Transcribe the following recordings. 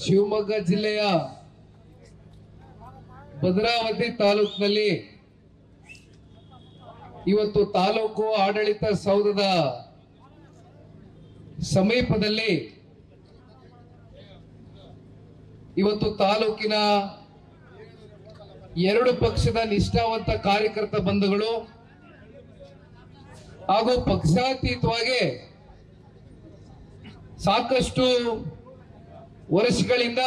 ಶಿವಮೊಗ್ಗ ಜಿಲ್ಲೆಯ ಭದ್ರಾವತಿ ತಾಲೂಕಿನಲ್ಲಿ ಇವತ್ತು ತಾಲೂಕು ಆಡಳಿತ ಸೌಧದ ಸಮೀಪದಲ್ಲಿ ಇವತ್ತು ತಾಲೂಕಿನ ಎರಡು ಪಕ್ಷದ ನಿಷ್ಠಾವಂತ ಕಾರ್ಯಕರ್ತ ಬಂಧುಗಳು ಹಾಗೂ ಪಕ್ಷಾತೀತವಾಗಿ ಸಾಕಷ್ಟು ವರ್ಷಗಳಿಂದ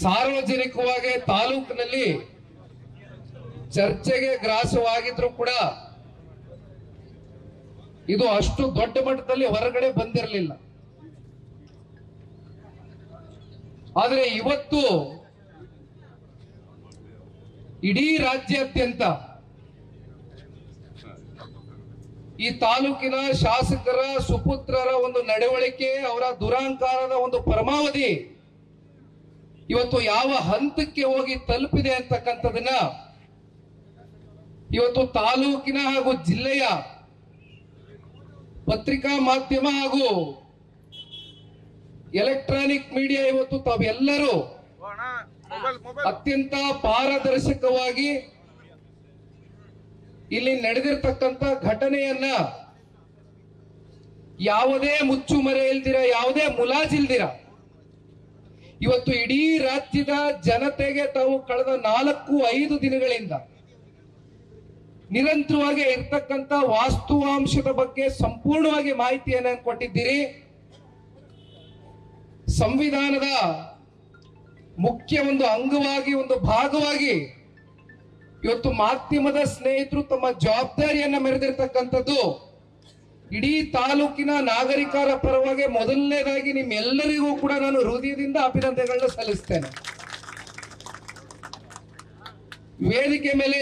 ಸಾರ್ವಜನಿಕವಾಗಿ ತಾಲೂಕಿನಲ್ಲಿ ಚರ್ಚೆಗೆ ಗ್ರಾಸವಾಗಿದ್ರು ಕೂಡ ಇದು ಅಷ್ಟು ದೊಡ್ಡ ಮಟ್ಟದಲ್ಲಿ ಹೊರಗಡೆ ಬಂದಿರಲಿಲ್ಲ. ಆದರೆ ಇವತ್ತು ಇಡೀ ರಾಜ್ಯಾದ್ಯಂತ ಈ ತಾಲೂಕಿನ ಶಾಸಕರ ಸುಪುತ್ರರ ಒಂದು ನಡವಳಿಕೆ, ಅವರ ದುರಾಂಕಾರದ ಒಂದು ಪರಮಾವಧಿ ಇವತ್ತು ಯಾವ ಹಂತಕ್ಕೆ ಹೋಗಿ ತಲುಪಿದೆ ಅಂತಕ್ಕಂಥದನ್ನ ಇವತ್ತು ತಾಲೂಕಿನ ಹಾಗೂ ಜಿಲ್ಲೆಯ ಪತ್ರಿಕಾ ಮಾಧ್ಯಮ ಹಾಗೂ ಎಲೆಕ್ಟ್ರಾನಿಕ್ ಮೀಡಿಯಾ ಇವತ್ತು ತಾವೆಲ್ಲರೂ ಅತ್ಯಂತ ಪಾರದರ್ಶಕವಾಗಿ ಇಲ್ಲಿ ನಡೆದಿರ್ತಕ್ಕಂಥ ಘಟನೆಯನ್ನ ಯಾವುದೇ ಮುಚ್ಚುಮರೆ ಇಲ್ದಿರ, ಯಾವುದೇ ಮುಲಾಜಿಲ್ದಿರ ಇವತ್ತು ಇಡೀ ರಾಜ್ಯದ ಜನತೆಗೆ ತಾವು ಕಳೆದ 4-5 ದಿನಗಳಿಂದ ನಿರಂತರವಾಗಿ ಇರ್ತಕ್ಕಂಥ ವಾಸ್ತವಾಂಶದ ಬಗ್ಗೆ ಸಂಪೂರ್ಣವಾಗಿ ಮಾಹಿತಿಯನ್ನು ಕೊಟ್ಟಿದ್ದೀರಿ. ಸಂವಿಧಾನದ ಮುಖ್ಯ ಒಂದು ಅಂಗವಾಗಿ, ಒಂದು ಭಾಗವಾಗಿ ಇವತ್ತು ಮಾಧ್ಯಮದ ಸ್ನೇಹಿತರು ತಮ್ಮ ಜವಾಬ್ದಾರಿಯನ್ನ ಮೆರೆದಿರ್ತಕ್ಕಂಥದ್ದು ಇಡೀ ತಾಲೂಕಿನ ನಾಗರಿಕರ ಪರವಾಗಿ ಮೊದಲನೇದಾಗಿ ನಿಮ್ಮೆಲ್ಲರಿಗೂ ಕೂಡ ನಾನು ಹೃದಯದಿಂದ ಅಭಿನಂದನೆಗಳನ್ನ ಸಲ್ಲಿಸ್ತೇನೆ. ವೇದಿಕೆ ಮೇಲೆ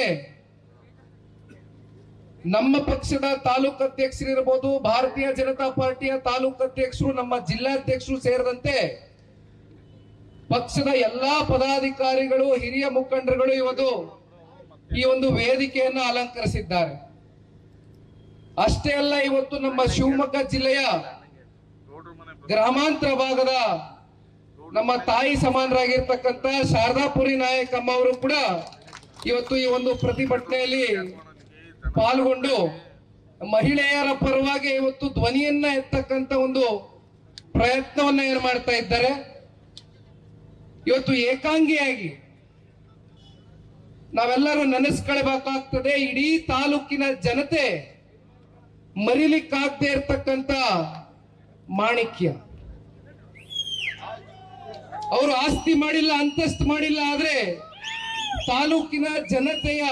ನಮ್ಮ ಪಕ್ಷದ ತಾಲೂಕು ಅಧ್ಯಕ್ಷರಿರ್ಬೋದು, ಭಾರತೀಯ ಜನತಾ ಪಾರ್ಟಿಯ ತಾಲೂಕು ಅಧ್ಯಕ್ಷರು, ನಮ್ಮ ಜಿಲ್ಲಾಧ್ಯಕ್ಷರು ಸೇರಿದಂತೆ ಪಕ್ಷದ ಎಲ್ಲಾ ಪದಾಧಿಕಾರಿಗಳು, ಹಿರಿಯ ಮುಖಂಡರುಗಳು ಇವತ್ತು ಈ ಒಂದು ವೇದಿಕೆಯನ್ನು ಅಲಂಕರಿಸಿದ್ದಾರೆ. ಅಷ್ಟೇ ಅಲ್ಲ, ಇವತ್ತು ನಮ್ಮ ಶಿವಮೊಗ್ಗ ಜಿಲ್ಲೆಯ ಗ್ರಾಮಾಂತರ ಭಾಗದ ನಮ್ಮ ತಾಯಿ ಸಮಾನರಾಗಿರ್ತಕ್ಕಂಥ ಶಾರದಾಪುರಿ ನಾಯಕಮ್ಮ ಅವರು ಕೂಡ ಇವತ್ತು ಈ ಒಂದು ಪ್ರತಿಭಟನೆಯಲ್ಲಿ ಪಾಲ್ಗೊಂಡು ಮಹಿಳೆಯರ ಪರವಾಗಿ ಇವತ್ತು ಧ್ವನಿಯನ್ನ ಎತ್ತಕ್ಕಂತ ಒಂದು ಪ್ರಯತ್ನವನ್ನ ಏನು ಮಾಡ್ತಾ ಇದ್ದಾರೆ. ಇವತ್ತು ಏಕಾಂಗಿಯಾಗಿ ನಾವೆಲ್ಲರೂ ನೆನೆಸ್ಕೊಳ್ಬೇಕಾಗ್ತದೆ, ಇಡೀ ತಾಲೂಕಿನ ಜನತೆ ಮರಿಲಿಕ್ಕಾಗದೆ ಇರ್ತಕ್ಕಂಥ ಮಾಣಿಕ್ಯ. ಅವರು ಆಸ್ತಿ ಮಾಡಿಲ್ಲ, ಅಂತಸ್ತು ಮಾಡಿಲ್ಲ, ಆದ್ರೆ ತಾಲೂಕಿನ ಜನತೆಯ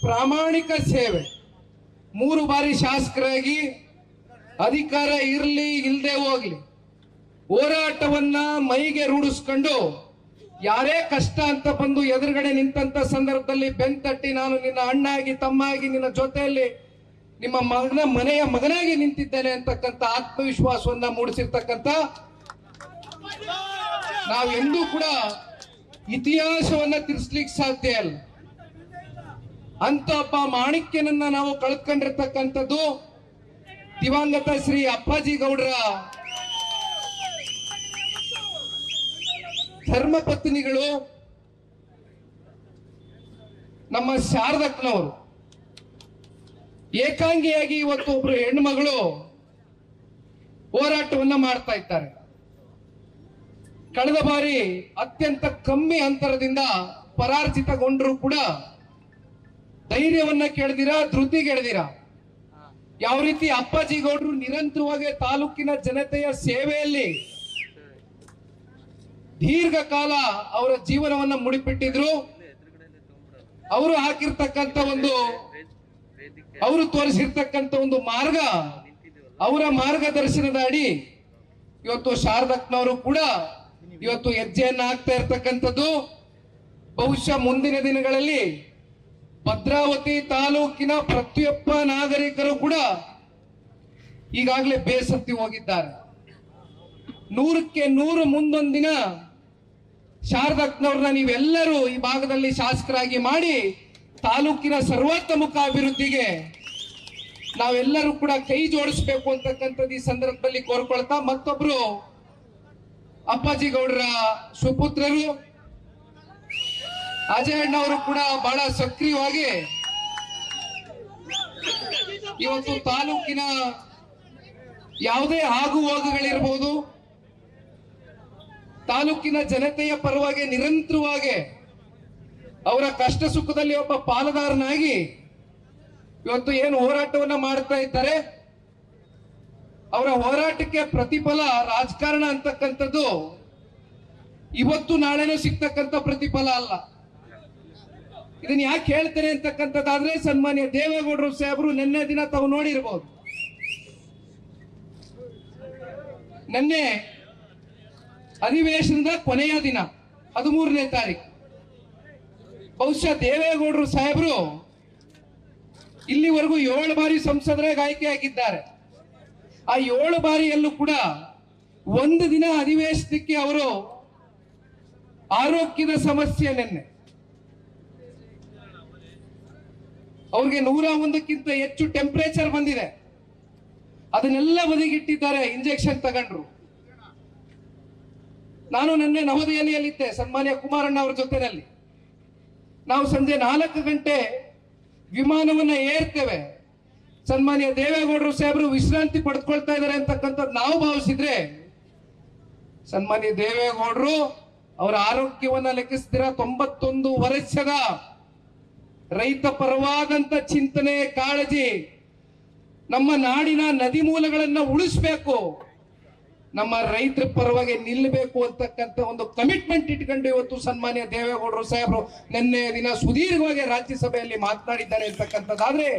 ಪ್ರಾಮಾಣಿಕ ಸೇವೆ. 3 ಬಾರಿ ಶಾಸಕರಾಗಿ ಅಧಿಕಾರ ಇರ್ಲಿ ಇಲ್ಲದೆ ಹೋಗ್ಲಿ ಹೋರಾಟವನ್ನ ಮೈಗೆ ರೂಢಿಸ್ಕೊಂಡು ಯಾರೇ ಕಷ್ಟ ಅಂತ ಬಂದು ಎದುರುಗಡೆ ನಿಂತಂತ ಸಂದರ್ಭದಲ್ಲಿ ಬೆಂತಟ್ಟಿ ನಾನು ನಿನ್ನ ಅಣ್ಣಾಗಿ, ತಮ್ಮಾಗಿ, ನಿನ್ನ ಜೊತೆಯಲ್ಲಿ ನಿಮ್ಮ ಮನೆಯ ಮಗನಾಗಿ ನಿಂತಿದ್ದೇನೆ ಅಂತಕ್ಕಂಥ ಆತ್ಮವಿಶ್ವಾಸವನ್ನ ಮೂಡಿಸಿರ್ತಕ್ಕಂಥ ನಾವೆಂದೂ ಕೂಡ ಇತಿಹಾಸವನ್ನ ತಿರ್ಸ್ಲಿಕ್ಕೆ ಸಾಧ್ಯ ಇಲ್ಲ. ಅಂತ ಒಬ್ಬ ಮಾಣಿಕ್ಯನನ್ನ ನಾವು ಕಳ್ಕೊಂಡಿರ್ತಕ್ಕಂಥದ್ದು ದಿವಂಗತ ಶ್ರೀ ಅಪ್ಪಾಜಿ ಗೌಡರ ಧರ್ಮಪತ್ನಿಗಳು ನಮ್ಮ ಶಾರದಕ್ಕನವರು ಏಕಾಂಗಿಯಾಗಿ ಇವತ್ತು ಒಬ್ರು ಹೆಣ್ಮಗಳು ಹೋರಾಟವನ್ನ ಮಾಡ್ತಾ ಇದ್ದಾರೆ. ಕಳೆದ ಬಾರಿ ಅತ್ಯಂತ ಕಮ್ಮಿ ಅಂತರದಿಂದ ಪರಾರ್ಜಿತಗೊಂಡರೂ ಕೂಡ ಧೈರ್ಯವನ್ನ ಕೆಳೆದಿರಾ, ಧೃತಿಗೆಳೆದಿರಾ. ಯಾವ ರೀತಿ ಅಪ್ಪಾಜಿ ಗೌಡರು ನಿರಂತರವಾಗಿ ತಾಲೂಕಿನ ಜನತೆಯ ಸೇವೆಯಲ್ಲಿ ದೀರ್ಘಕಾಲ ಅವರ ಜೀವನವನ್ನ ಮುಡಿಪಿಟ್ಟಿದ್ರು. ಅವರು ಹಾಕಿರ್ತಕ್ಕಂಥ ಅವರು ತೋರಿಸಿರ್ತಕ್ಕಂಥ ಒಂದು ಮಾರ್ಗ, ಅವರ ಮಾರ್ಗದರ್ಶನದ ಅಡಿ ಇವತ್ತು ಶಾರದಕ್ಕನವರು ಕೂಡ ಇವತ್ತು ಹೆಜ್ಜೆಯನ್ನ ಹಾಕ್ತಾ ಇರ್ತಕ್ಕಂಥದ್ದು. ಬಹುಶಃ ಮುಂದಿನ ದಿನಗಳಲ್ಲಿ ಭದ್ರಾವತಿ ತಾಲೂಕಿನ ಪ್ರತಿಯೊಬ್ಬ ನಾಗರಿಕರು ಕೂಡ ಈಗಾಗಲೇ ಬೇಸತ್ತಿ ಹೋಗಿದ್ದಾರೆ. 100ಕ್ಕೆ 100 ಮುಂದೊಂದಿನ ಶಾರದಕ್ಕನವ್ರನ್ನ ನೀವೆಲ್ಲರೂ ಈ ಭಾಗದಲ್ಲಿ ಶಾಸಕರಾಗಿ ಮಾಡಿ ತಾಲೂಕಿನ ಸರ್ವತೋಮುಖ ಅಭಿವೃದ್ಧಿಗೆ ನಾವೆಲ್ಲರೂ ಕೂಡ ಕೈ ಜೋಡಿಸ್ಬೇಕು ಅಂತಕ್ಕಂಥದ್ದು ಈ ಸಂದರ್ಭದಲ್ಲಿ ಕೋರ್ಕೊಳ್ತಾ, ಮತ್ತೊಬ್ರು ಅಪ್ಪಾಜಿ ಗೌಡರ ಸುಪುತ್ರರು ಅಜಯ್ ಅಣ್ಣವರು ಕೂಡ ಬಹಳ ಸಕ್ರಿಯವಾಗಿ ಇವತ್ತು ತಾಲೂಕಿನ ಯಾವುದೇ ಆಗು ಹೋಗುಗಳಿರ್ಬೋದು, ತಾಲೂಕಿನ ಜನತೆಯ ಪರವಾಗಿ ನಿರಂತರವಾಗಿ ಅವರ ಕಷ್ಟ ಸುಖದಲ್ಲಿ ಒಬ್ಬ ಪಾಲುದಾರನಾಗಿ ಇವತ್ತು ಏನು ಹೋರಾಟವನ್ನ ಮಾಡ್ತಾ ಇದ್ದಾರೆ, ಅವರ ಹೋರಾಟಕ್ಕೆ ಪ್ರತಿಫಲ ರಾಜಕಾರಣ ಅಂತಕ್ಕಂಥದ್ದು ಇವತ್ತು ನಾಳೆನೂ ಸಿಗ್ತಕ್ಕಂಥ ಪ್ರತಿಫಲ ಅಲ್ಲ. ಇದನ್ನ ಯಾಕೆ ಹೇಳ್ತೇನೆ ಅಂತಕ್ಕಂಥದ್ದಾದ್ರೆ, ಸನ್ಮಾನ್ಯ ದೇವೇಗೌಡರು ಸಾಹೇಬರು ನಿನ್ನೆ ದಿನ ತಾವು ನೋಡಿರ್ಬೋದು, ನಿನ್ನೆ ಅಧಿವೇಶನದ ಕೊನೆಯ ದಿನ 13ನೇ ತಾರೀಕು, ಬಹುಶಃ ದೇವೇಗೌಡರು ಸಾಹೇಬರು ಇಲ್ಲಿವರೆಗೂ 7 ಬಾರಿ ಸಂಸದರಾಗಿ ಆಯ್ಕೆಯಾಗಿದ್ದಾರೆ. ಆ 7 ಬಾರಿಯಲ್ಲೂ ಕೂಡ ಒಂದು ದಿನ ಅಧಿವೇಶನಕ್ಕೆ ಅವರು ಆರೋಗ್ಯದ ಸಮಸ್ಯೆ, ನಿನ್ನೆ ಅವ್ರಿಗೆ 101ಕ್ಕಿಂತ ಹೆಚ್ಚು ಟೆಂಪರೇಚರ್ ಬಂದಿದೆ, ಅದನ್ನೆಲ್ಲ ಬದಿಗಿಟ್ಟಿದ್ದಾರೆ, ಇಂಜೆಕ್ಷನ್ ತಗೊಂಡ್ರು. ನಾನು ನಿನ್ನೆ ನವದೆಹಲಿಯಲ್ಲಿದ್ದೆ ಸನ್ಮಾನ್ಯ ಕುಮಾರಣ್ಣ ಅವರ ಜೊತೆನಲ್ಲಿ. ನಾವು ಸಂಜೆ 4 ಗಂಟೆ ವಿಮಾನವನ್ನ ಏರ್ತೇವೆ, ಸನ್ಮಾನ್ಯ ದೇವೇಗೌಡರು ಸಾಹೇಬರು ವಿಶ್ರಾಂತಿ ಪಡೆದುಕೊಳ್ತಾ ಇದ್ದಾರೆ ಅಂತಕ್ಕಂಥದ್ದು ನಾವು ಭಾವಿಸಿದ್ರೆ, ಸನ್ಮಾನ್ಯ ದೇವೇಗೌಡರು ಅವರ ಆರೋಗ್ಯವನ್ನ ಲೆಕ್ಕಿಸಿದಿರ 91 ವರ್ಷದ ರೈತ ಪರವಾದಂತ ಚಿಂತನೆ, ಕಾಳಜಿ, ನಮ್ಮ ನಾಡಿನ ನದಿ ಮೂಲಗಳನ್ನ ಉಳಿಸಬೇಕು, ನಮ್ಮ ರೈತರ ಪರವಾಗಿ ನಿಲ್ಲಬೇಕು ಅಂತಕ್ಕಂಥ ಒಂದು ಕಮಿಟ್ಮೆಂಟ್ ಇಟ್ಕೊಂಡು ಇವತ್ತು ಸನ್ಮಾನ್ಯ ದೇವೇಗೌಡರು ಸಾಹೇಬರು ನಿನ್ನೆ ದಿನ ಸುದೀರ್ಘವಾಗಿ ರಾಜ್ಯಸಭೆಯಲ್ಲಿ ಮಾತನಾಡಿದ್ದಾರೆ ಅಂತಕ್ಕಂಥದ್ದಾದ್ರೆ,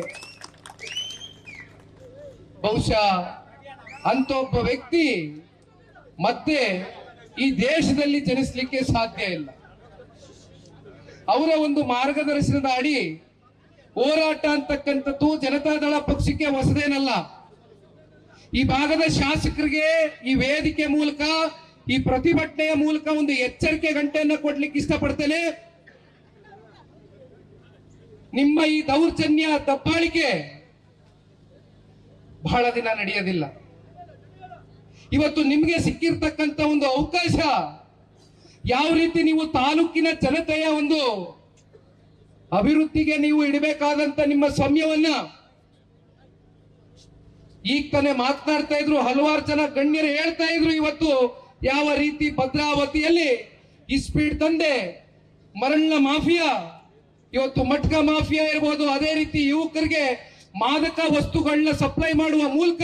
ಬಹುಶಃ ಅಂತ ಒಬ್ಬ ವ್ಯಕ್ತಿ ಮತ್ತೆ ಈ ದೇಶದಲ್ಲಿ ಜನಿಸಲಿಕ್ಕೆ ಸಾಧ್ಯ ಇಲ್ಲ. ಅವರ ಒಂದು ಮಾರ್ಗದರ್ಶನದ ಅಡಿ ಹೋರಾಟ ಅಂತಕ್ಕಂಥದ್ದು ಜನತಾದಳ ಪಕ್ಷಕ್ಕೆ ಹೊಸದೇನಲ್ಲ. ಈ ಭಾಗದ ಶಾಸಕರಿಗೆ ಈ ವೇದಿಕೆ ಮೂಲಕ, ಈ ಪ್ರತಿಭಟನೆಯ ಮೂಲಕ ಒಂದು ಎಚ್ಚರಿಕೆ ಗಂಟೆಯನ್ನ ಕೊಡ್ಲಿಕ್ಕೆ ಇಷ್ಟಪಡ್ತೇನೆ. ನಿಮ್ಮ ಈ ದೌರ್ಜನ್ಯ, ದಬ್ಬಾಳಿಕೆ ಬಹಳ ದಿನ ನಡೆಯೋದಿಲ್ಲ. ಇವತ್ತು ನಿಮಗೆ ಸಿಕ್ಕಿರ್ತಕ್ಕಂಥ ಒಂದು ಅವಕಾಶ, ಯಾವ ರೀತಿ ನೀವು ತಾಲೂಕಿನ ಜನತೆಯ ಒಂದು ಅಭಿವೃದ್ಧಿಗೆ ನೀವು ಇಡಬೇಕಾದಂತ ನಿಮ್ಮ ಸಮಯವನ್ನ, ಈಗ ತಾನೇ ಮಾತನಾಡ್ತಾ ಇದ್ರು, ಹಲವಾರು ಜನ ಗಣ್ಯರು ಹೇಳ್ತಾ ಇದ್ರು, ಇವತ್ತು ಯಾವ ರೀತಿ ಭದ್ರಾವತಿಯಲ್ಲಿ ಈ ಸ್ಪೀಡ್ ತಂದೆ, ಮರಣ್ಣ ಮಾಫಿಯಾ, ಇವತ್ತು ಮಟ್ಕ ಮಾಫಿಯಾ ಇರ್ಬೋದು, ಅದೇ ರೀತಿ ಯುವಕರಿಗೆ ಮಾದಕ ವಸ್ತುಗಳನ್ನ ಸಪ್ಲೈ ಮಾಡುವ ಮೂಲಕ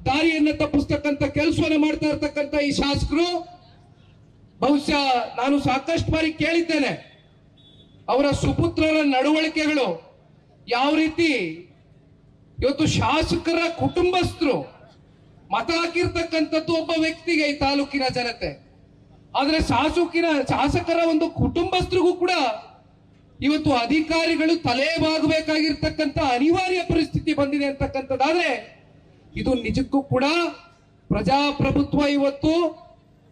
ದಾರಿಯನ್ನ ತಪ್ಪಿಸ್ತಕ್ಕಂಥ ಕೆಲಸವನ್ನ ಮಾಡ್ತಾ ಇರ್ತಕ್ಕಂಥ ಈ ಶಾಸಕರು, ಬಹುಶಃ ನಾನು ಸಾಕಷ್ಟು ಬಾರಿ ಕೇಳಿದ್ದೇನೆ, ಅವರ ಸುಪುತ್ರರ ನಡವಳಿಕೆಗಳು ಯಾವ ರೀತಿ ಇವತ್ತು ಶಾಸಕರ ಕುಟುಂಬಸ್ಥರು ಮತ ಹಾಕಿರ್ತಕ್ಕಂಥದ್ದು ಒಬ್ಬ ವ್ಯಕ್ತಿಗೆ ಈ ತಾಲೂಕಿನ ಜನತೆ, ಆದ್ರೆ ಶಾಸಕರ ಒಂದು ಕುಟುಂಬಸ್ಥರಿಗೂ ಕೂಡ ಇವತ್ತು ಅಧಿಕಾರಿಗಳು ತಲೆಬಾಗಬೇಕಾಗಿರ್ತಕ್ಕಂಥ ಅನಿವಾರ್ಯ ಪರಿಸ್ಥಿತಿ ಬಂದಿದೆ ಅಂತಕ್ಕಂಥದ್ದಾದ್ರೆ, ಇದು ನಿಜಕ್ಕೂ ಕೂಡ ಪ್ರಜಾಪ್ರಭುತ್ವ ಇವತ್ತು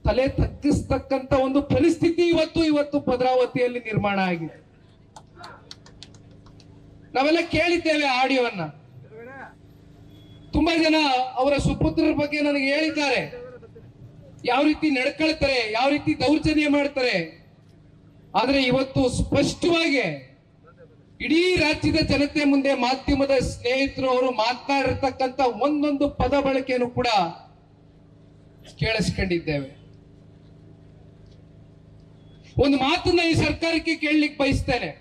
ತಲೆ ತಗ್ಗಿಸ್ತಕ್ಕಂಥ ಒಂದು ಪರಿಸ್ಥಿತಿ ಇವತ್ತು ಭದ್ರಾವತಿಯಲ್ಲಿ ನಿರ್ಮಾಣ ಆಗಿದೆ. ನಾವೆಲ್ಲ ಕೇಳಿದ್ದೇವೆ ಆಡಿಯೋವನ್ನ, ತುಂಬಾ ಜನ ಅವರ ಸುಪುತ್ರರ ಬಗ್ಗೆ ನನಗೆ ಹೇಳಿದ್ದಾರೆ, ಯಾವ ರೀತಿ ನಡ್ಕೊಳ್ತಾರೆ, ಯಾವ ರೀತಿ ದೌರ್ಜನ್ಯ ಮಾಡ್ತಾರೆ. ಆದ್ರೆ ಇವತ್ತು ಸ್ಪಷ್ಟವಾಗಿ ಇಡೀ ರಾಜ್ಯದ ಜನತೆ ಮುಂದೆ ಮಾಧ್ಯಮದ ಸ್ನೇಹಿತರು ಅವರು ಮಾತನಾಡಿರ್ತಕ್ಕಂಥ ಒಂದೊಂದು ಪದ ಬಳಕೆಯನ್ನು ಕೂಡ ಕೇಳಿಸ್ಕೊಂಡಿದ್ದೇವೆ. ಒಂದು ಮಾತನ್ನ ಈ ಸರ್ಕಾರಕ್ಕೆ ಕೇಳಲಿಕ್ಕೆ ಬಯಸ್ತೇನೆ.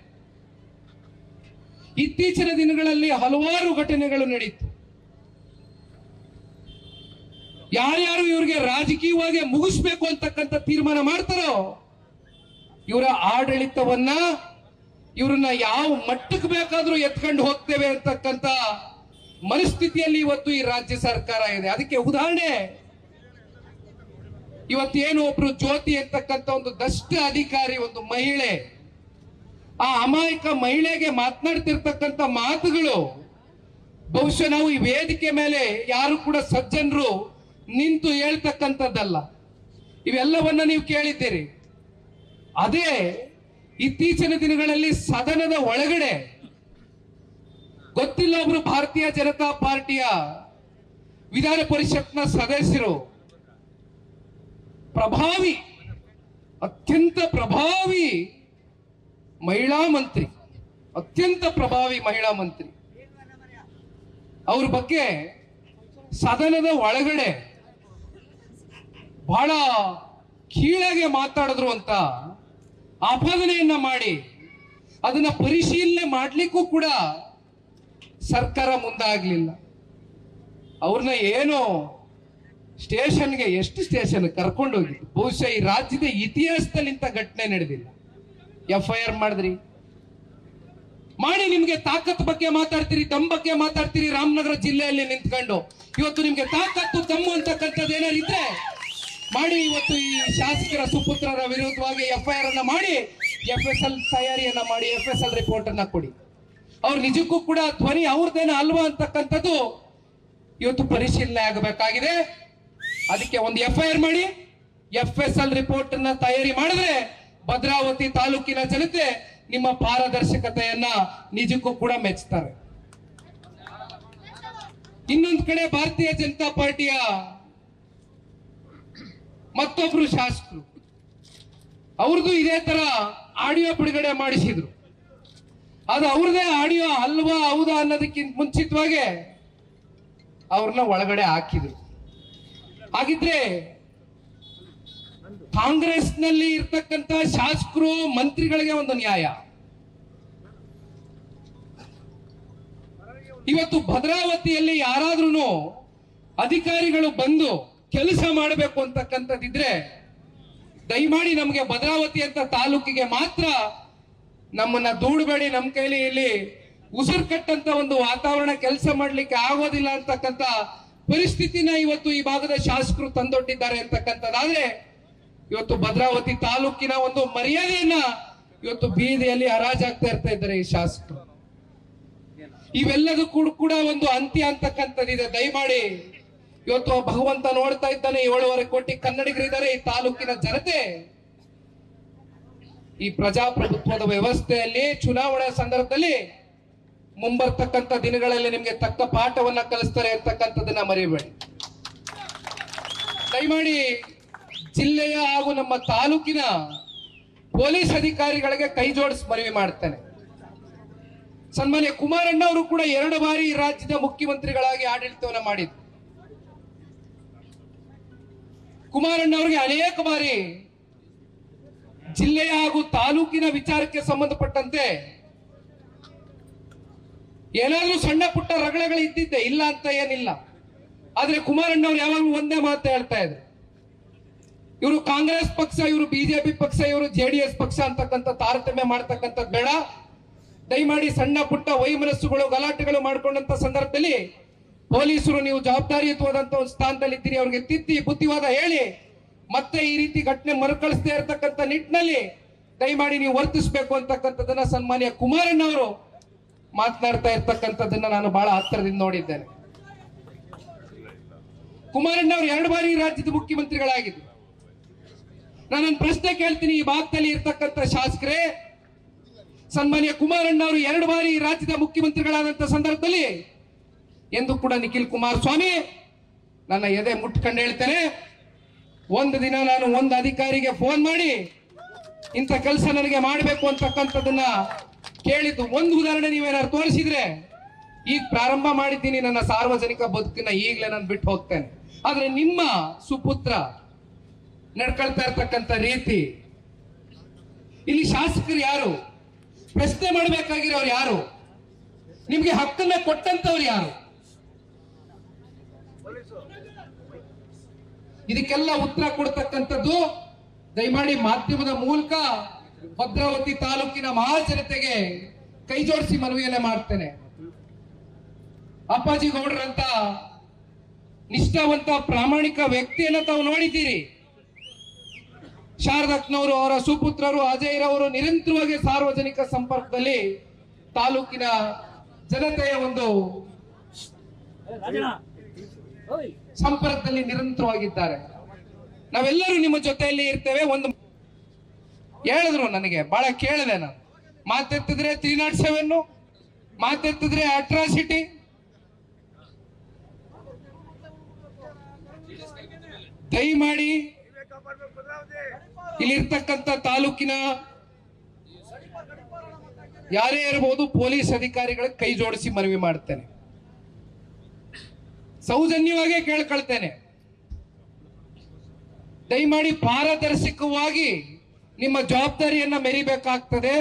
ಇತ್ತೀಚಿನ ದಿನಗಳಲ್ಲಿ ಹಲವಾರು ಘಟನೆಗಳು ನಡೀತು. ಯಾರ್ಯಾರು ಇವ್ರಿಗೆ ರಾಜಕೀಯವಾಗಿ ಮುಗಿಸ್ಬೇಕು ಅಂತಕ್ಕಂಥ ತೀರ್ಮಾನ ಮಾಡ್ತಾರೋ, ಇವರ ಆಡಳಿತವನ್ನ, ಇವ್ರನ್ನ ಯಾವ ಮಟ್ಟಕ್ಕೆ ಬೇಕಾದ್ರೂ ಎತ್ಕೊಂಡು ಹೋಗ್ತೇವೆ ಅಂತಕ್ಕಂಥ ಮನಸ್ಥಿತಿಯಲ್ಲಿ ಇವತ್ತು ಈ ರಾಜ್ಯ ಸರ್ಕಾರ ಇದೆ. ಅದಕ್ಕೆ ಉದಾಹರಣೆ, ಇವತ್ತೇನು ಒಬ್ರು ಜ್ಯೋತಿ ಅಂತಕ್ಕಂಥ ಒಂದು ದಷ್ಟ ಅಧಿಕಾರಿ, ಒಂದು ಮಹಿಳೆ, ಆ ಅಮಾಯಕ ಮಹಿಳೆಗೆ ಮಾತನಾಡ್ತಿರ್ತಕ್ಕಂಥ ಮಾತುಗಳು ಬಹುಶಃ ನಾವು ಈ ವೇದಿಕೆ ಮೇಲೆ ಯಾರು ಕೂಡ ಸಜ್ಜನರು ನಿಂತು ಹೇಳ್ತಕ್ಕಂಥದ್ದಲ್ಲ. ಇವೆಲ್ಲವನ್ನ ನೀವು ಕೇಳಿದ್ದೀರಿ. ಅದೇ ಇತ್ತೀಚಿನ ದಿನಗಳಲ್ಲಿ ಸದನದ ಒಳಗಡೆ ಗೊತ್ತಿಲ್ಲ ಒಬ್ರು ಭಾರತೀಯ ಜನತಾ ಪಾರ್ಟಿಯ ವಿಧಾನ ಪರಿಷತ್ನ ಸದಸ್ಯರು, ಪ್ರಭಾವಿ, ಅತ್ಯಂತ ಪ್ರಭಾವಿ ಮಹಿಳಾ ಮಂತ್ರಿ, ಅತ್ಯಂತ ಪ್ರಭಾವಿ ಮಹಿಳಾ ಮಂತ್ರಿ, ಅವ್ರ ಬಗ್ಗೆ ಸದನದ ಒಳಗಡೆ ಬಹಳ ಕೀಳಾಗೆ ಮಾತಾಡಿದ್ರು ಅಂತ ಆಪಾದನೆಯನ್ನ ಮಾಡಿ ಅದನ್ನ ಪರಿಶೀಲನೆ ಮಾಡ್ಲಿಕ್ಕೂ ಕೂಡ ಸರ್ಕಾರ ಮುಂದಾಗ್ಲಿಲ್ಲ. ಅವ್ರನ್ನ ಏನೋ ಸ್ಟೇಷನ್ಗೆ, ಎಷ್ಟು ಸ್ಟೇಷನ್ ಕರ್ಕೊಂಡೋಗಿ, ಬಹುಶಃ ಈ ರಾಜ್ಯದ ಇತಿಹಾಸದಲ್ಲಿ ಇಂಥ ಘಟನೆ ನಡೆದಿಲ್ಲ. FIR ಮಾಡಿದ್ರಿ, ಮಾಡಿ. ನಿಮ್ಗೆ ತಾಕತ್ ಬಗ್ಗೆ ಮಾತಾಡ್ತೀರಿ, ದಮ್ ಬಗ್ಗೆ ಮಾತಾಡ್ತೀರಿ. ರಾಮನಗರ ಜಿಲ್ಲೆಯಲ್ಲಿ ನಿಂತ್ಕೊಂಡು ಇವತ್ತು ನಿಮ್ಗೆ ತಾಕತ್ತು ದಮ್ಮು ಅಂತಕ್ಕಂಥದ್ದು ಏನಾದ್ರು ಇದ್ರೆ ಮಾಡಿ. ಇವತ್ತು ಈ ಶಾಸಕರ ಸುಪುತ್ರರ ವಿರುದ್ಧವಾಗಿ FIR ಅನ್ನ ಮಾಡಿ, FSL ತಯಾರಿಯನ್ನ ಮಾಡಿ, FSL ರಿಪೋರ್ಟ್ ಅನ್ನ ಕೊಡಿ. ಅವ್ರು ನಿಜಕ್ಕೂ ಕೂಡ ಧ್ವನಿ ಅವ್ರದ್ದೇನ ಅಲ್ವಾ ಅಂತಕ್ಕಂಥದ್ದು ಇವತ್ತು ಪರಿಶೀಲನೆ ಆಗಬೇಕಾಗಿದೆ. ಅದಕ್ಕೆ ಒಂದು FIR ಮಾಡಿ, FSL ರಿಪೋರ್ಟ್ ಅನ್ನ ತಯಾರಿ ಮಾಡಿದ್ರೆ ಭದ್ರಾವತಿ ತಾಲೂಕಿನ ಜನತೆ ನಿಮ್ಮ ಪಾರದರ್ಶಕತೆಯನ್ನ ನಿಜಕ್ಕೂ ಕೂಡ ಮೆಚ್ಚುತ್ತಾರೆ. ಇನ್ನೊಂದು ಕಡೆ ಭಾರತೀಯ ಜನತಾ ಪಾರ್ಟಿಯ ಮತ್ತೊಬ್ರು ಶಾಸಕರು, ಅವ್ರದ್ದು ಇದೇ ತರ ಆಡಿಯೋ ಬಿಡುಗಡೆ ಮಾಡಿಸಿದ್ರು. ಅದು ಅವ್ರದೇ ಆಡಿಯೋ ಅಲ್ವಾ ಹೌದಾ ಅನ್ನೋದಕ್ಕಿಂತ ಮುಂಚಿತವಾಗಿ ಅವ್ರನ್ನ ಒಳಗಡೆ ಹಾಕಿದ್ರು. ಹಾಗಿದ್ರೆ ಕಾಂಗ್ರೆಸ್ನಲ್ಲಿ ಇರ್ತಕ್ಕಂಥ ಶಾಸಕರು ಮಂತ್ರಿಗಳಿಗೆ ಒಂದು ನ್ಯಾಯ. ಇವತ್ತು ಭದ್ರಾವತಿಯಲ್ಲಿ ಯಾರಾದ್ರೂ ಅಧಿಕಾರಿಗಳು ಬಂದು ಕೆಲಸ ಮಾಡಬೇಕು ಅಂತಕ್ಕಂಥದ್ದಿದ್ರೆ ದಯಮಾಡಿ ನಮಗೆ ಭದ್ರಾವತಿ ಅಂತ ತಾಲೂಕಿಗೆ ಮಾತ್ರ ನಮ್ಮನ್ನ ದೂಡಬೇಡಿ. ನಮ್ಮ ಕೈಲಿ ಇಲ್ಲಿ ಉಸಿರು ಕಟ್ಟಂತ ಒಂದು ವಾತಾವರಣ ಕೆಲಸ ಮಾಡ್ಲಿಕ್ಕೆ ಆಗೋದಿಲ್ಲ ಅಂತಕ್ಕಂಥ ಪರಿಸ್ಥಿತಿನ ಇವತ್ತು ಈ ಭಾಗದ ಶಾಸಕರು ತಂದೊಡ್ಡಿದ್ದಾರೆ ಅಂತಕ್ಕಂಥದ್ದಾದ್ರೆ ಇವತ್ತು ಭದ್ರಾವತಿ ತಾಲೂಕಿನ ಒಂದು ಮರ್ಯಾದೆಯನ್ನ ಇವತ್ತು ಬೀದಿಯಲ್ಲಿ ಹರಾಜಾಗ್ತಾ ಇದ್ದಾರೆ ಈ ಶಾಸಕರು. ಇವೆಲ್ಲದಕ್ಕೂ ಕೂಡ ಒಂದು ಅಂತ್ಯ ಅಂತಕ್ಕಂಥದ್ದಿದೆ. ದಯಮಾಡಿ ಇವತ್ತು ಭಗವಂತ ನೋಡ್ತಾ ಇದ್ದಾನೆ. 7.5 ಕೋಟಿ ಕನ್ನಡಿಗರಿದ್ದಾರೆ ಈ ತಾಲೂಕಿನ ಜನತೆ. ಈ ಪ್ರಜಾಪ್ರಭುತ್ವದ ವ್ಯವಸ್ಥೆಯಲ್ಲಿ ಚುನಾವಣೆ ಸಂದರ್ಭದಲ್ಲಿ ಮುಂಬರ್ತಕ್ಕಂಥ ದಿನಗಳಲ್ಲಿ ನಿಮ್ಗೆ ತಕ್ಕ ಪಾಠವನ್ನ ಕಲಿಸ್ತಾರೆ ಅಂತಕ್ಕಂಥದ್ದನ್ನ ಮರೆಯಬೇಡಿ. ದಯಮಾಡಿ ಜಿಲ್ಲೆಯ ಹಾಗೂ ನಮ್ಮ ತಾಲೂಕಿನ ಪೊಲೀಸ್ ಅಧಿಕಾರಿಗಳಿಗೆ ಕೈ ಜೋಡಿಸಿ ಮನವಿ ಮಾಡ್ತೇನೆ. ಸನ್ಮಾನ್ಯ ಕುಮಾರಣ್ಣ ಅವರು ಕೂಡ 2 ಬಾರಿ ರಾಜ್ಯದ ಮುಖ್ಯಮಂತ್ರಿಗಳಾಗಿ ಆಡಳಿತವನ್ನ ಮಾಡಿದ್ರು. ಕುಮಾರಣ್ಣ ಅವರಿಗೆ ಅನೇಕ ಬಾರಿ ಜಿಲ್ಲೆಯ ಹಾಗೂ ತಾಲೂಕಿನ ವಿಚಾರಕ್ಕೆ ಸಂಬಂಧಪಟ್ಟಂತೆ ಏನಾದ್ರೂ ಸಣ್ಣ ಪುಟ್ಟ ರಗಳೆಗಳು ಇದ್ದಿದ್ದೆ, ಇಲ್ಲ ಅಂತ ಏನಿಲ್ಲ. ಆದ್ರೆ ಕುಮಾರಣ್ಣ ಅವರು ಯಾವಾಗಲೂ ಒಂದೇ ಮಾತು ಹೇಳ್ತಾ ಇದ್ರು, ಇವರು ಕಾಂಗ್ರೆಸ್ ಪಕ್ಷ, ಇವರು ಬಿಜೆಪಿ ಪಕ್ಷ, ಇವರು JDS ಪಕ್ಷ ಅಂತಕ್ಕಂಥ ತಾರತಮ್ಯ ಮಾಡ್ತಕ್ಕಂಥದ್ದು ಬೇಡ. ದಯಮಾಡಿ ಸಣ್ಣ ಪುಟ್ಟ ವೈಮನಸ್ಸುಗಳು ಗಲಾಟೆಗಳು ಮಾಡ್ಕೊಂಡಂತ ಸಂದರ್ಭದಲ್ಲಿ ಪೊಲೀಸರು ನೀವು ಜವಾಬ್ದಾರಿಯುತವಾದಂತ ಒಂದು ಸ್ಥಾನದಲ್ಲಿ ಇದ್ದೀರಿ, ಅವ್ರಿಗೆ ತಿದ್ದಿ ಬುದ್ಧಿವಾದ ಹೇಳಿ ಮತ್ತೆ ಈ ರೀತಿ ಘಟನೆ ಮರುಕಳಿಸದೇ ಇರತಕ್ಕಂಥ ನಿಟ್ಟಿನಲ್ಲಿ ದಯಮಾಡಿ ನೀವು ವರ್ತಿಸಬೇಕು ಅಂತಕ್ಕಂಥದ್ದನ್ನ ಸನ್ಮಾನ್ಯ ಕುಮಾರಣ್ಣ ಅವರು ಮಾತನಾಡ್ತಾ ಇರ್ತಕ್ಕಂಥದ್ದನ್ನ ನಾನು ಬಹಳ ಹತ್ತಿರದಿಂದ ನೋಡಿದ್ದೇನೆ. ಕುಮಾರಣ್ಣ ಅವರು 2 ಬಾರಿ ರಾಜ್ಯದ ಮುಖ್ಯಮಂತ್ರಿಗಳಾಗಿದ್ರು. ನಾನೊಂದು ಪ್ರಶ್ನೆ ಕೇಳ್ತೀನಿ, ಈ ಭಾಗದಲ್ಲಿ ಇರ್ತಕ್ಕಂಥ ಶಾಸಕರೇ, ಸನ್ಮಾನ್ಯ ಕುಮಾರಣ್ಣ ಅವರು 2 ಬಾರಿ ರಾಜ್ಯದ ಮುಖ್ಯಮಂತ್ರಿಗಳಾದಂತ ಸಂದರ್ಭದಲ್ಲಿ ಎಂದು ಕೂಡ ನಿಖಿಲ್ ಕುಮಾರಸ್ವಾಮಿ ನನ್ನ ಎದೆ ಮುಟ್ಕೊಂಡು ಹೇಳ್ತೇನೆ, ಒಂದು ದಿನ ನಾನು ಒಂದು ಅಧಿಕಾರಿಗೆ ಫೋನ್ ಮಾಡಿ ಇಂಥ ಕೆಲಸ ನನಗೆ ಮಾಡಬೇಕು ಅಂತಕ್ಕಂಥದ್ದನ್ನ ಕೇಳಿದ್ದು ಒಂದು ಉದಾಹರಣೆ ನೀವೇನಾದ್ರು ತೋರಿಸಿದ್ರೆ ಈಗ ಪ್ರಾರಂಭ ಮಾಡಿದ್ದೀನಿ ನನ್ನ ಸಾರ್ವಜನಿಕ ಬದುಕನ್ನ, ಈಗಲೇ ನಾನು ಬಿಟ್ಟು ಹೋಗ್ತೇನೆ. ಆದ್ರೆ ನಿಮ್ಮ ಸುಪುತ್ರ ನಡ್ಕೊಳ್ತಾ ಇರ್ತಕ್ಕಂಥ ರೀತಿ, ಇಲ್ಲಿ ಶಾಸಕರು ಯಾರು, ಪ್ರಶ್ನೆ ಮಾಡಬೇಕಾಗಿರೋರು ಯಾರು, ನಿಮ್ಗೆ ಹಕ್ಕನ್ನ ಕೊಟ್ಟಂತವ್ರು ಯಾರು, ಇದಕ್ಕೆಲ್ಲ ಉತ್ತರ ಕೊಡ್ತಕ್ಕಂಥದ್ದು ದಯಮಾಡಿ ಮಾಧ್ಯಮದ ಮೂಲಕ ಭದ್ರಾವತಿ ತಾಲೂಕಿನ ಮಹಾಜನತೆಗೆ ಕೈ ಜೋಡಿಸಿ ಮನವಿಯನ್ನ ಮಾಡ್ತೇನೆ. ಅಪ್ಪಾಜಿ ಗೌಡ್ರಂತ ನಿಷ್ಠಾವಂತ ಪ್ರಾಮಾಣಿಕ ವ್ಯಕ್ತಿಯನ್ನ ತಾವು ನೋಡಿದ್ದೀರಿ. ಶಾರದಕ್ನವರು, ಅವರ ಸುಪುತ್ರರು ಅಜಯ್ರವರು ನಿರಂತರವಾಗಿ ಸಾರ್ವಜನಿಕ ಸಂಪರ್ಕದಲ್ಲಿ ತಾಲೂಕಿನ ಜನತೆಯ ಒಂದು ಸಂಪರ್ಕದಲ್ಲಿ ನಿರಂತರವಾಗಿದ್ದಾರೆ. ನಾವೆಲ್ಲರೂ ನಿಮ್ಮ ಜೊತೆಯಲ್ಲಿ ಇರ್ತೇವೆ. ಒಂದು ಹೇಳಿದ್ರು, ನನಗೆ ಬಹಳ ಕೇಳಿದೆ, ನಾನು ಮಾತೆತ್ತಿದ್ರೆ 307 ಮಾತೆತ್ತಿದ್ರೆ ಅಟ್ರಾಸಿಟಿ. ದಯಮಾಡಿ ಇಲ್ಲಿರ್ತಕ್ಕಂಥ ತಾಲೂಕಿನ ಯಾರೇ ಇರಬಹುದು ಪೊಲೀಸ್ ಅಧಿಕಾರಿಗಳಿಗೆ ಕೈ ಜೋಡಿಸಿ ಮನವಿ ಮಾಡ್ತೇನೆ, ಸೌಜನ್ಯವಾಗಿ ಕೇಳ್ಕೊಳ್ತೇನೆ. ದಯಮಾಡಿ ಪಾರದರ್ಶಕವಾಗಿ ನಿಮ್ಮ ಜವಾಬ್ದಾರಿಯನ್ನ ಮೆರಿಬೇಕಾಗ್ತದೆ.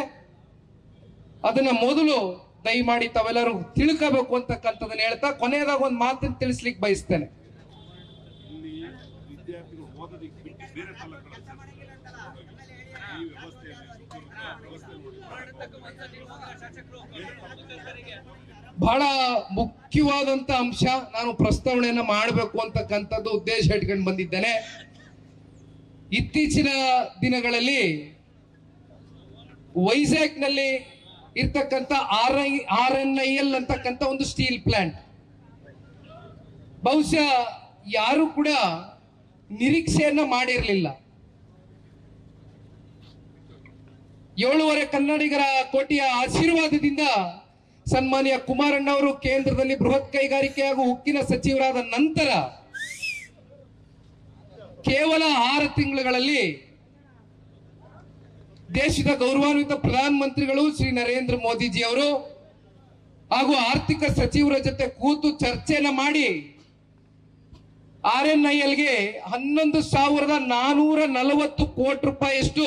ಅದನ್ನ ಮೊದಲು ದಯಮಾಡಿ ತಾವೆಲ್ಲರೂ ತಿಳ್ಕೋಬೇಕು ಅಂತಕ್ಕಂಥದನ್ನ ಹೇಳ್ತಾ ಕೊನೆಯದಾಗ ಒಂದು ಮಾತನ್ನು ತಿಳಿಸ್ಲಿಕ್ಕೆ ಬಯಸ್ತೇನೆ. ಬಹಳ ಮುಖ್ಯವಾದಂತ ಅಂಶ ನಾನು ಪ್ರಸ್ತಾವನೆಯನ್ನ ಮಾಡಬೇಕು ಅಂತಕ್ಕಂಥದ್ದು ಉದ್ದೇಶ ಇಟ್ಕೊಂಡು ಬಂದಿದ್ದೇನೆ. ಇತ್ತೀಚಿನ ದಿನಗಳಲ್ಲಿ ವೈಜಾಗ್ ನಲ್ಲಿ ಇರ್ತಕ್ಕಂಥ RNIL ಅಂತಕ್ಕಂಥ ಒಂದು ಸ್ಟೀಲ್ ಪ್ಲಾಂಟ್ ಬಹುಶಃ ಯಾರು ಕೂಡ ನಿರೀಕ್ಷೆಯನ್ನ ಮಾಡಿರಲಿಲ್ಲ. 7.5 ಕನ್ನಡಿಗರ ಕೋಟಿಯ ಆಶೀರ್ವಾದದಿಂದ ಸನ್ಮಾನ್ಯ ಕುಮಾರಣ್ಣ ಅವರು ಕೇಂದ್ರದಲ್ಲಿ ಬೃಹತ್ ಕೈಗಾರಿಕೆ ಹಾಗೂ ಉಕ್ಕಿನ ಸಚಿವರಾದ ನಂತರ ಕೇವಲ 6 ತಿಂಗಳುಗಳಲ್ಲಿ ದೇಶದ ಗೌರವಾನ್ವಿತ ಪ್ರಧಾನಮಂತ್ರಿಗಳು ಶ್ರೀ ನರೇಂದ್ರ ಮೋದಿಜಿ ಅವರು ಹಾಗೂ ಆರ್ಥಿಕ ಸಚಿವರ ಜೊತೆ ಕೂತು ಚರ್ಚೆನ ಮಾಡಿ RNILಗೆ 11,440 ಕೋಟಿ ರೂಪಾಯಿಯಷ್ಟು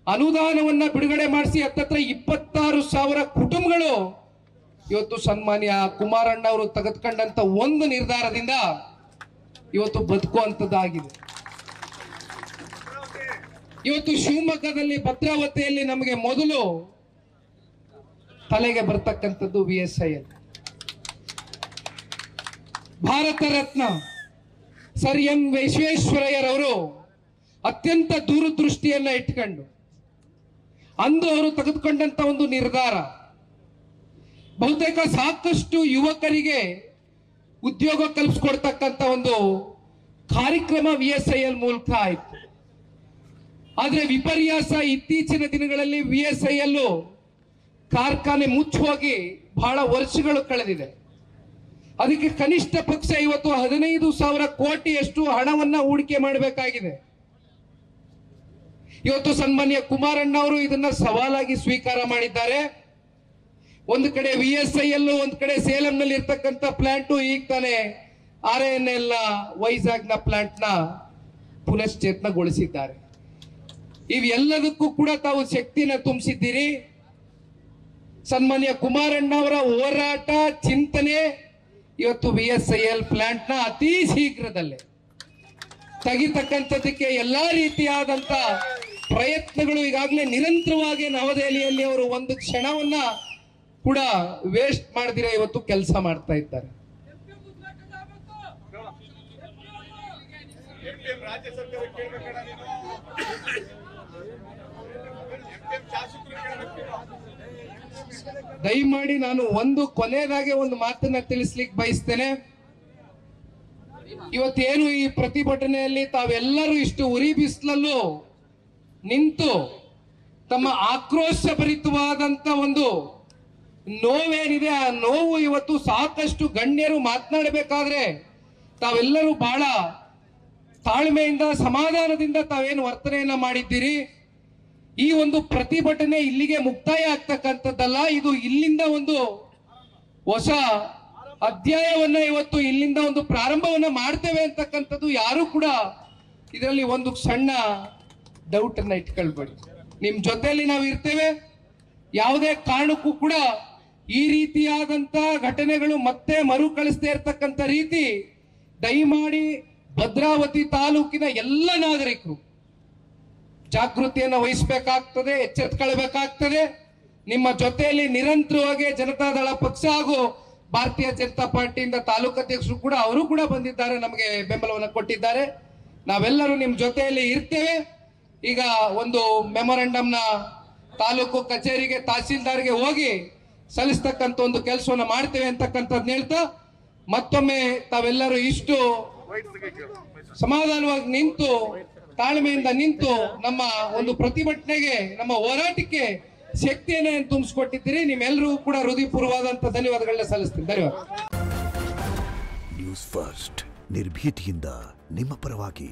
ಅನುದಾನವನ್ನ ಬಿಡುಗಡೆ ಮಾಡಿಸಿ ಹತ್ತತ್ರ 26,000 ಕುಟುಂಬಗಳು ಇವತ್ತು ಸನ್ಮಾನ್ಯ ಕುಮಾರಣ್ಣ ಅವರು ತೆಗೆದುಕೊಂಡಂತ ಒಂದು ನಿರ್ಧಾರದಿಂದ ಇವತ್ತು ಬದುಕುವಂತದ್ದಾಗಿದೆ. ಇವತ್ತು ಶಿವಮೊಗ್ಗದಲ್ಲಿ ಭದ್ರಾವತಿಯಲ್ಲಿ ನಮಗೆ ಮೊದಲು ತಲೆಗೆ ಬರ್ತಕ್ಕಂಥದ್ದು VSIL. Bharat Ratna sir M ವಿಶ್ವೇಶ್ವರಯ್ಯರವರು ಅತ್ಯಂತ ದೂರದೃಷ್ಟಿಯನ್ನ ಇಟ್ಕೊಂಡು ಅಂದು ಅವರು ತೆಗೆದುಕೊಂಡಂತ ಒಂದು ನಿರ್ಧಾರ ಬಹುತೇಕ ಸಾಕಷ್ಟು ಯುವಕರಿಗೆ ಉದ್ಯೋಗ ಕಲ್ಪಿಸ್ಕೊಡ್ತಕ್ಕಂಥ ಒಂದು ಕಾರ್ಯಕ್ರಮ VSIL ಮೂಲಕ ಆಯ್ತು. ಆದ್ರೆ ವಿಪರ್ಯಾಸ ಇತ್ತೀಚಿನ ದಿನಗಳಲ್ಲಿ VSIL ಕಾರ್ಖಾನೆ ಮುಚ್ಚೋಗಿ ಬಹಳ ವರ್ಷಗಳು ಕಳೆದಿದೆ. ಅದಕ್ಕೆ ಕನಿಷ್ಠ ಪಕ್ಷ ಇವತ್ತು 15,000 ಕೋಟಿಯಷ್ಟು ಹಣವನ್ನ ಹೂಡಿಕೆ ಮಾಡಬೇಕಾಗಿದೆ. ಇವತ್ತು ಸನ್ಮಾನ್ಯ ಕುಮಾರಣ್ಣ ಅವರು ಇದನ್ನ ಸವಾಲಾಗಿ ಸ್ವೀಕಾರ ಮಾಡಿದ್ದಾರೆ. ಒಂದು ಕಡೆ VSIL, ಒಂದು ಕಡೆ ಸೇಲಂನಲ್ಲಿ ಇರ್ತಕ್ಕಂಥ ಪ್ಲಾಂಟ್, ಈಗ ತಾನೇ RNL ವೈಜಾಗ್ ನ ಪ್ಲಾಂಟ್ ನ ಪುನಶ್ಚೇತನಗೊಳಿಸಿದ್ದಾರೆ. ಇವೆಲ್ಲದಕ್ಕೂ ಕೂಡ ತಾವು ಶಕ್ತಿನ ತುಂಬಿಸಿದ್ದೀರಿ. ಸನ್ಮಾನ್ಯ ಕುಮಾರಣ್ಣ ಅವರ ಹೋರಾಟ ಚಿಂತನೆ ಇವತ್ತು VSIL ಪ್ಲಾಂಟ್ ನ ಅತಿ ಶೀಘ್ರದಲ್ಲೇ ತೆಗಿತಕ್ಕಂಥದಕ್ಕೆ ಎಲ್ಲಾ ರೀತಿಯಾದಂತ ಪ್ರಯತ್ನಗಳು ಈಗಾಗಲೇ ನಿರಂತರವಾಗಿ ನವದೆಹಲಿಯಲ್ಲಿ ಅವರು ಒಂದು ಕ್ಷಣವನ್ನ ಕೂಡ ವೇಸ್ಟ್ ಮಾಡದಿರ ಇವತ್ತು ಕೆಲಸ ಮಾಡ್ತಾ ಇದ್ದಾರೆ. ದಯಮಾಡಿ ನಾನು ಒಂದು ಕೊನೆಯದಾಗೆ ಒಂದು ಮಾತನ್ನ ತಿಳಿಸ್ಲಿಕ್ಕೆ ಬಯಸ್ತೇನೆ. ಇವತ್ತೇನು ಈ ಪ್ರತಿಭಟನೆಯಲ್ಲಿ ತಾವೆಲ್ಲರೂ ಇಷ್ಟು ಉರಿ ಬಿಸಿಲಲ್ಲೂ ನಿಂತು ತಮ್ಮ ಆಕ್ರೋಶ ಭರಿತವಾದಂತ ಒಂದು ನೋವೇನಿದೆ, ಆ ನೋವು ಇವತ್ತು ಸಾಕಷ್ಟು ಗಣ್ಯರು ಮಾತನಾಡಬೇಕಾದ್ರೆ ತಾವೆಲ್ಲರೂ ಬಹಳ ತಾಳ್ಮೆಯಿಂದ ಸಮಾಧಾನದಿಂದ ತಾವೇನು ವರ್ತನೆಯನ್ನ ಮಾಡಿದ್ದೀರಿ. ಈ ಒಂದು ಪ್ರತಿಭಟನೆ ಇಲ್ಲಿಗೆ ಮುಕ್ತಾಯ ಆಗ್ತಕ್ಕಂಥದ್ದಲ್ಲ, ಇದು ಇಲ್ಲಿಂದ ಒಂದು ಹೊಸ ಅಧ್ಯಾಯವನ್ನ ಇವತ್ತು ಇಲ್ಲಿಂದ ಒಂದು ಪ್ರಾರಂಭವನ್ನ ಮಾಡ್ತೇವೆ ಅಂತಕ್ಕಂಥದ್ದು ಯಾರು ಕೂಡ ಇದರಲ್ಲಿ ಒಂದು ಸಣ್ಣ ಡೌಟ್ ಅನ್ನ ಇಟ್ಕೊಳ್ಬೇಡಿ. ನಿಮ್ ಜೊತೆಯಲ್ಲಿ ನಾವು ಇರ್ತೇವೆ. ಯಾವುದೇ ಕಾರಣಕ್ಕೂ ಕೂಡ ಈ ರೀತಿಯಾದಂತ ಘಟನೆಗಳು ಮತ್ತೆ ಮರುಕಳಿಸದೇ ಇರತಕ್ಕಂಥ ರೀತಿ ದಯಮಾಡಿ ಭದ್ರಾವತಿ ತಾಲೂಕಿನ ಎಲ್ಲ ನಾಗರಿಕರು ಜಾಗೃತಿಯನ್ನು ವಹಿಸಬೇಕಾಗ್ತದೆ, ಎಚ್ಚೆತ್ತುಕೊಳ್ಬೇಕಾಗ್ತದೆ. ನಿಮ್ಮ ಜೊತೆಯಲ್ಲಿ ನಿರಂತರವಾಗಿ ಜನತಾದಳ ಪಕ್ಷ ಹಾಗೂ ಭಾರತೀಯ ಜನತಾ ಪಾರ್ಟಿಯಿಂದ ತಾಲೂಕು ಅಧ್ಯಕ್ಷರು ಕೂಡ ಅವರು ಕೂಡ ಬಂದಿದ್ದಾರೆ, ನಮಗೆ ಬೆಂಬಲವನ್ನು ಕೊಟ್ಟಿದ್ದಾರೆ. ನಾವೆಲ್ಲರೂ ನಿಮ್ಮ ಜೊತೆಯಲ್ಲಿ ಇರ್ತೇವೆ. ಈಗ ಒಂದು ಮೆಮೊರಂಡಮ್ನ ತಾಲೂಕು ಕಚೇರಿಗೆ ತಹಸೀಲ್ದಾರ್ಗೆ ಹೋಗಿ ಸಲ್ಲಿಸ್ತಕ್ಕಂಥ ಒಂದು ಕೆಲಸವನ್ನು ಮಾಡ್ತೇವೆ ಅಂತಕ್ಕಂಥದ್ದು ಹೇಳ್ತಾ ಮತ್ತೊಮ್ಮೆ ತಾವೆಲ್ಲರೂ ಇಷ್ಟು ಸಮಾಧಾನವಾಗಿ ನಿಂತು ತಾಳ್ಮೆಯಿಂದ ನಿಂತು ನಮ್ಮ ಒಂದು ಪ್ರತಿಭಟನೆಗೆ, ನಮ್ಮ ಹೋರಾಟಕ್ಕೆ ಶಕ್ತಿಯನ್ನೇ ತುಂಬಿಸ್ಕೊಟ್ಟಿದ್ದೀರಿ. ನಿಮ್ಮೆಲ್ಲರೂ ಕೂಡ ಹೃದಯಪೂರ್ವವಾದಂತ ಧನ್ಯವಾದಗಳನ್ನ ಸಲ್ಲಿಸ್ತೀನಿ. ಧನ್ಯವಾದ. ನ್ಯೂಸ್ ಫಸ್ಟ್, ನಿರ್ಭೀತಿಯಿಂದ ನಿಮ್ಮ ಪರವಾಗಿ.